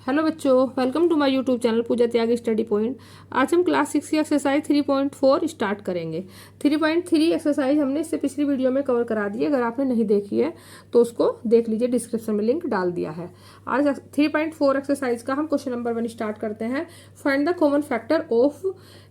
Hello बच्चों, welcome to my YouTube channel Pooja Tyagi study point. आज हम क्लास 6 की एक्सरसाइज 3.4 स्टार्ट करेंगे। 3.3 एक्सरसाइज हमने इससे पिछली वीडियो में कवर करा दी है। अगर आपने नहीं देखी है तो उसको देख लीजिए, डिस्क्रिप्शन में लिंक डाल दिया है। आज 3.4 एक्सरसाइज का हम क्वेश्चन नंबर 1 स्टार्ट करते हैं। Find the common factor of,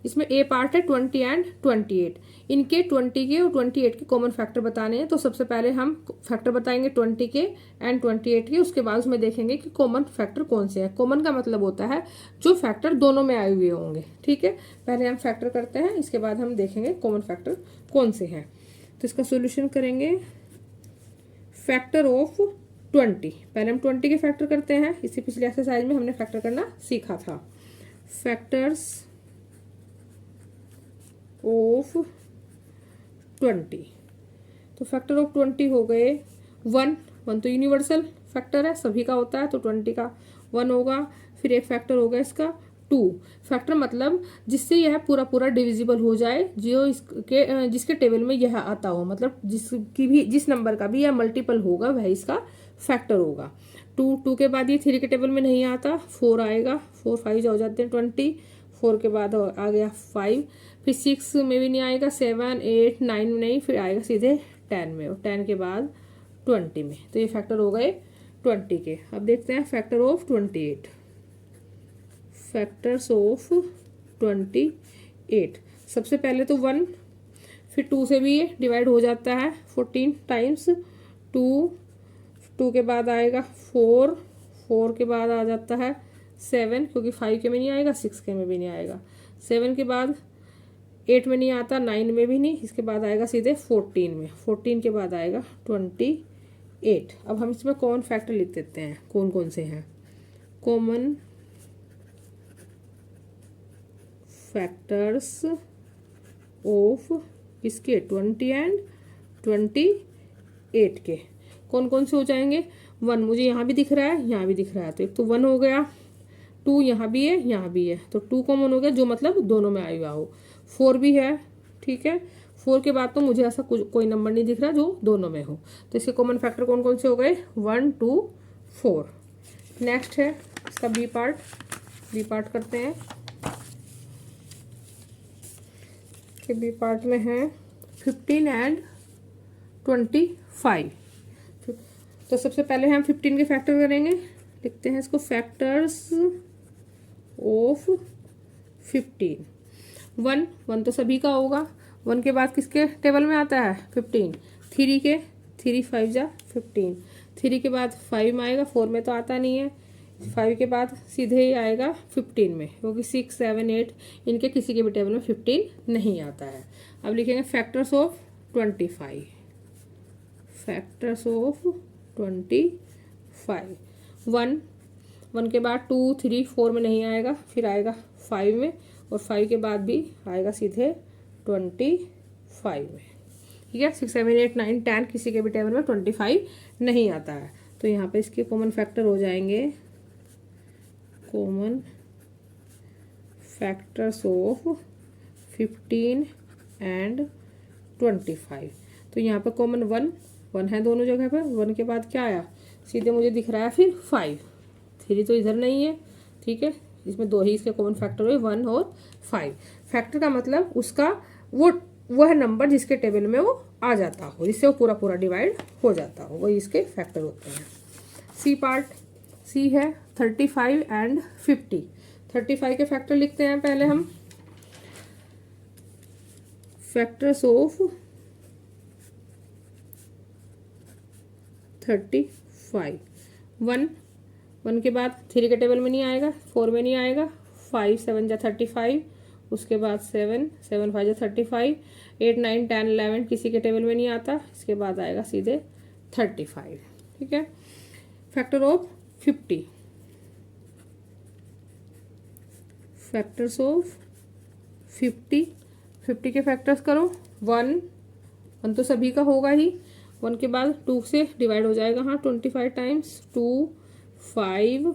इसमें ए पार्ट है 20 एंड 28। इनके 20 के और 28 के कॉमन फैक्टर बताने हैं। तो सबसे पहले हम फैक्टर बताएंगे 20 के एंड 28 के, उसके बाद उसमें देखेंगे कि कॉमन फैक्टर कौन से हैं। कॉमन का मतलब होता है जो फैक्टर दोनों में आए हुए होंगे। ठीक है, पहले हम फैक्टर करते हैं, इसके बाद हम देखेंगे कॉमन फैक्टर कौन से हैं। तो इसका सोल्यूशन करेंगे। फैक्टर ऑफ 20, पहले हम 20 के फैक्टर करते हैं। इससे पिछले एक्सरसाइज में हमने फैक्टर करना सीखा था। फैक्टर्स ऑफ 20, तो फैक्टर ऑफ 20 हो गए 1 तो यूनिवर्सल फैक्टर है, सभी का होता है, तो 20 का 1 होगा। फिर एक फैक्टर होगा इसका 2। फैक्टर मतलब जिससे यह पूरा पूरा डिविजिबल हो जाए, जो इसके जिसके टेबल में यह आता हो, मतलब जिस नंबर का भी यह मल्टीपल होगा वह इसका फैक्टर होगा। 2 के बाद ये 3 के टेबल में नहीं आता, 4 आएगा। 4 5 हो जाते हैं 20। 4 के बाद आ गया 5, फिर 6 में भी नहीं आएगा, 7 8 9 में नहीं, फिर आएगा सीधे 10 में, और 10 के बाद 20 में। तो ये फैक्टर हो गए 20 के। अब देखते हैं फैक्टर ऑफ 28। फैक्टर्स ऑफ 28, सबसे पहले तो 1, फिर 2 से भी ये डिवाइड हो जाता है 14 टाइम्स 2। 2 के बाद आएगा 4, 4 के बाद आ जाता है 7, क्योंकि 5 के में नहीं आएगा, 6 के में भी नहीं आएगा। 7 के बाद 8 में नहीं आता, 9 में भी नहीं, इसके बाद आएगा सीधे 14 में। 14 के बाद आएगा 28। अब हम इसमें कॉमन फैक्टर लिख देते हैं, कौन कौन से हैं। कॉमन फैक्टर्स ऑफ इसके 20 एंड 28 के कौन कौन से हो जाएंगे। 1 मुझे यहाँ भी दिख रहा है, यहाँ भी दिख रहा है, तो एक तो 1 हो गया। 2 यहाँ भी है, यहाँ भी है, तो 2 कॉमन हो गया, जो मतलब दोनों में आया हुआ हो। 4 भी है, ठीक है। 4 के बाद तो मुझे ऐसा कोई नंबर नहीं दिख रहा जो दोनों में हो। तो इसके कॉमन फैक्टर कौन कौन से हो गए, 1 2 4। नेक्स्ट है इसका बी पार्ट। बी पार्ट करते हैं कि बी पार्ट में है 15 एंड 25। तो सबसे पहले हम 15 के फैक्टर करेंगे। लिखते हैं इसको फैक्टर्स ऑफ 15। 1 तो सभी का होगा। 1 के बाद किसके टेबल में आता है, 15। 3 के, 3 5 जा 15। 3 के बाद 5 में आएगा, 4 में तो आता नहीं है। 5 के बाद सीधे ही आएगा 15 में, क्योंकि 6 7 8 इनके किसी के भी टेबल में 15 नहीं आता है। अब लिखेंगे फैक्टर्स ऑफ 25। Factors of 25। 1 के बाद 2 3 4 में नहीं आएगा, फिर आएगा 5 में, और 5 के बाद भी आएगा सीधे 25 में। ठीक है, 6 7 8 9 10 किसी के भी टेबल में 25 नहीं आता है। तो यहाँ पे इसके कॉमन फैक्टर हो जाएंगे, कॉमन फैक्टर्स ऑफ 15 एंड 25। तो यहाँ पे कॉमन 1 है दोनों जगह पर। 1 के बाद क्या आया, सीधे मुझे दिख रहा है फिर 5। 3 तो इधर नहीं है, ठीक है। इसमें 2 ही इसके कॉमन फैक्टर हुए, 1 और 5। फैक्टर का मतलब उसका वह नंबर जिसके टेबल में वो आ जाता हो, जिससे वो पूरा पूरा डिवाइड हो जाता हो, वही इसके फैक्टर होते हैं। सी पार्ट, सी है 35 एंड 50। 35 के फैक्टर लिखते हैं पहले हम। Factors of 35। 1 के बाद 3 के टेबल में नहीं आएगा, 4 में नहीं आएगा, 5 7 जा 35, उसके बाद 7 7 5 जा 35, 8 9 10 11 किसी के टेबल में नहीं आता, इसके बाद आएगा सीधे 35। ठीक है। Factor of 50। फैक्टर्स ऑफ 50 के फैक्टर्स करो। 1 तो सभी का होगा ही। 1 के बाद 2 से डिवाइड हो जाएगा, हाँ 25 टाइम्स 2 5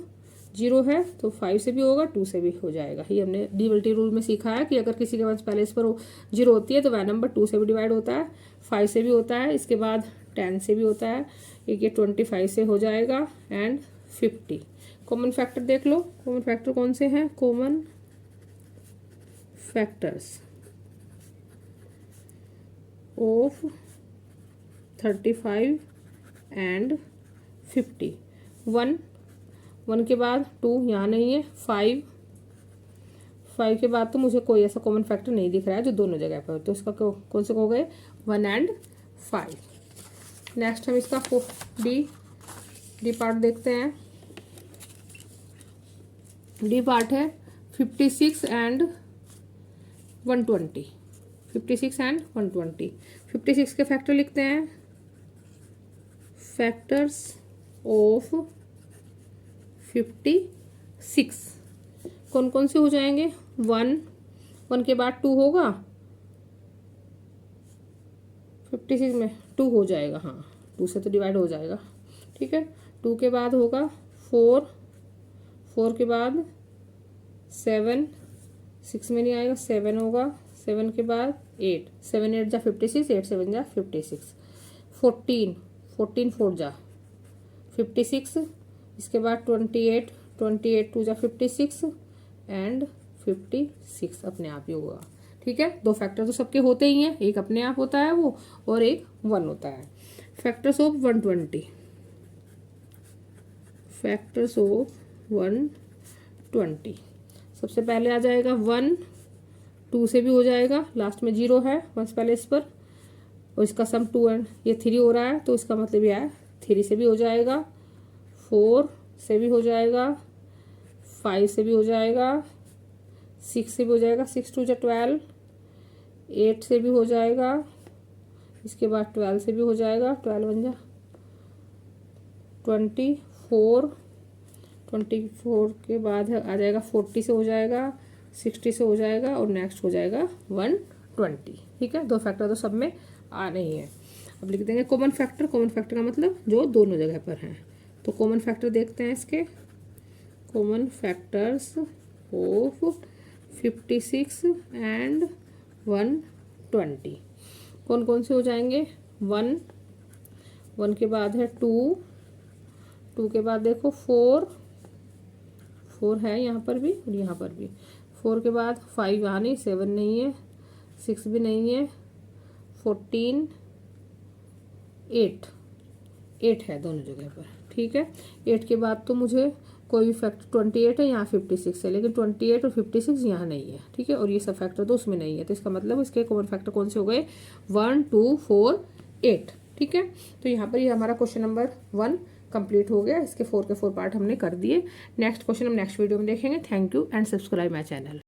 0 है, तो 5 से भी होगा, 2 से भी हो जाएगा। ये हमने डीबल्टी रूल में सीखा है कि अगर किसी के पास पहले इस पर 0 होती है तो वह नंबर 2 से भी डिवाइड होता है, 5 से भी होता है, इसके बाद 10 से भी होता है। ये 25 से हो जाएगा एंड 50। कॉमन फैक्टर देख लो, कॉमन फैक्टर कौन से हैं, कॉमन फैक्टर्स ऑफ 35 एंड 50। 1 के बाद 2 यहाँ नहीं है, 5 के बाद तो मुझे कोई ऐसा कॉमन फैक्टर नहीं दिख रहा है जो दोनों जगह पर, तो इसका कौन से हो गए, 1 एंड 5। नेक्स्ट हम इसका डी पार्ट देखते हैं। डी पार्ट है 56 एंड 120। 56 एंड 120। 56 के फैक्टर लिखते हैं, फैक्टर्स ऑफ 56 कौन कौन से हो जाएंगे, 1 के बाद 2 होगा, 56 में 2 हो जाएगा, हाँ 2 से तो डिवाइड हो जाएगा, ठीक है। 2 के बाद होगा 4 के बाद 7, 6 में नहीं आएगा, 7 होगा, 7 के बाद 8, 7 8 जा 56, 8 7 जा 56, 14 4 जा 56, इसके बाद 28 2 जा 56 एंड 56 अपने आप ही होगा, ठीक है। 2 फैक्टर तो सबके होते ही हैं, एक अपने आप होता है वो और एक 1 होता है। फैक्टर्स ऑफ 120, फैक्टर्स ऑफ 120 सबसे पहले आ जाएगा 1, 2 से भी हो जाएगा, लास्ट में 0 है 1 पहले इस पर, और इसका सम 2 एंड ये 3 हो रहा है, तो इसका मतलब ये है 3 से भी हो जाएगा, 4 से भी हो जाएगा, 5 से भी हो जाएगा, 6 से भी हो जाएगा, 6 2 जा 12, 8 से भी हो जाएगा, इसके बाद 12 से भी हो जाएगा, 12 1 जा 24, 24 के बाद आ जाएगा 40 से हो जाएगा, 60 से हो जाएगा और नेक्स्ट हो जाएगा 120, ठीक है। 2 फैक्टर तो सब में आ नहीं है। अब लिख देंगे कॉमन फैक्टर। कॉमन फैक्टर का मतलब जो दोनों जगह पर हैं, तो कॉमन फैक्टर देखते हैं इसके, कॉमन फैक्टर्स ऑफ 56 एंड 120 कौन कौन से हो जाएंगे, 1 के बाद है 2 के बाद देखो 4 है यहाँ पर भी और यहाँ पर भी, 4 के बाद 5 यहाँ नहीं, 7 नहीं है, 6 भी नहीं है, 14 8 है दोनों जगह पर, ठीक है। 8 के बाद तो मुझे कोई फैक्टर 28 है, यहाँ 56 है, लेकिन 28 और 56 यहाँ नहीं है, ठीक है, और ये सब फैक्टर तो उसमें नहीं है, तो इसका मतलब इसके कॉमन फैक्टर कौन से हो गए, 1 2 4 8, ठीक है। तो यहाँ पर ये हमारा क्वेश्चन नंबर 1 कंप्लीट हो गया। इसके 4 के 4 पार्ट हमने कर दिए। नेक्स्ट क्वेश्चन हम नेक्स्ट वीडियो में देखेंगे। Thank you and subscribe my channel.